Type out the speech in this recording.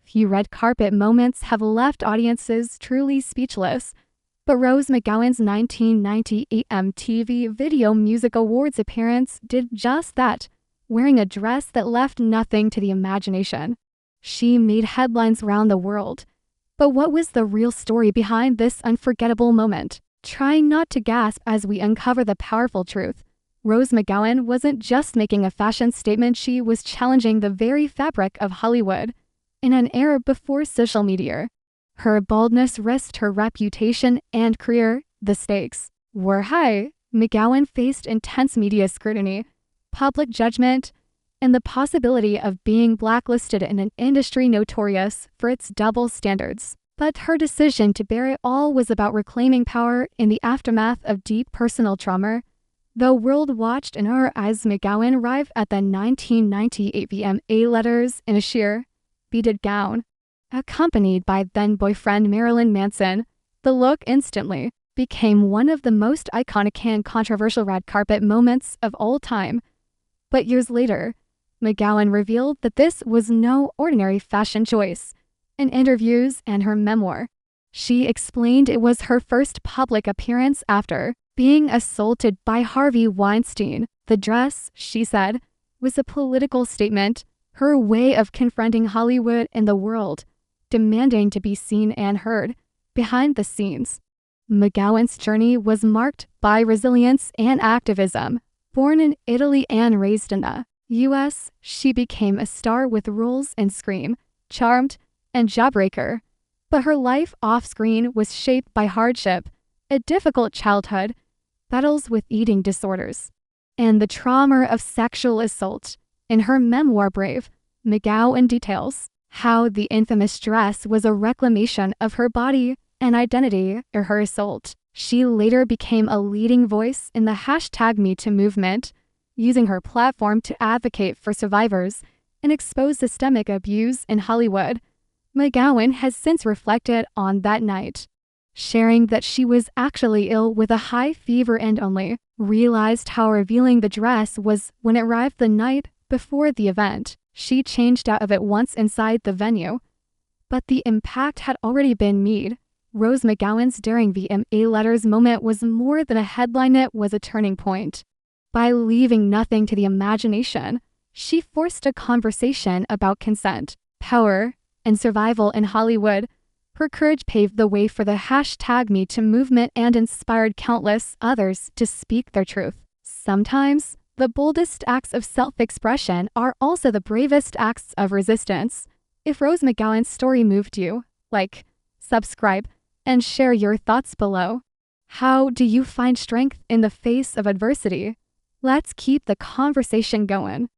Few red carpet moments have left audiences truly speechless, but Rose McGowan's 1998 MTV Video Music Awards appearance did just that, wearing a dress that left nothing to the imagination. She made headlines around the world. But what was the real story behind this unforgettable moment? Trying not to gasp as we uncover the powerful truth. Rose McGowan wasn't just making a fashion statement, she was challenging the very fabric of Hollywood. In an era before social media, her boldness risked her reputation and career. The stakes were high. McGowan faced intense media scrutiny, public judgment, and the possibility of being blacklisted in an industry notorious for its double standards. But her decision to bear it all was about reclaiming power in the aftermath of deep personal trauma. The world watched in awe as McGowan arrived at the 1998 VMA letters in a sheer, beaded gown, accompanied by then-boyfriend Marilyn Manson. The look instantly became one of the most iconic and controversial red carpet moments of all time. But years later, McGowan revealed that this was no ordinary fashion choice. In interviews and her memoir, she explained it was her first public appearance after being assaulted by Harvey Weinstein. The dress, she said, was a political statement, her way of confronting Hollywood and the world, demanding to be seen and heard. Behind the scenes, McGowan's journey was marked by resilience and activism. Born in Italy and raised in the U.S., she became a star with roles in Scream, Charmed, and Jawbreaker. But her life off-screen was shaped by hardship, a difficult childhood, battles with eating disorders, and the trauma of sexual assault. In her memoir Brave, McGowan details how the infamous dress was a reclamation of her body and identity. Her assault. She later became a leading voice in the #MeToo movement, using her platform to advocate for survivors and expose systemic abuse in Hollywood. McGowan has since reflected on that night, sharing that she was actually ill with a high fever and only realized how revealing the dress was when it arrived the night before the event. She changed out of it once inside the venue, but the impact had already been made. Rose McGowan's Daring VMA letters moment was more than a headline, it was a turning point. By leaving nothing to the imagination, she forced a conversation about consent, power, and survival in Hollywood. Her courage paved the way for the #MeToo movement and inspired countless others to speak their truth. Sometimes, the boldest acts of self-expression are also the bravest acts of resistance. If Rose McGowan's story moved you, like, subscribe, and share your thoughts below. How do you find strength in the face of adversity? Let's keep the conversation going.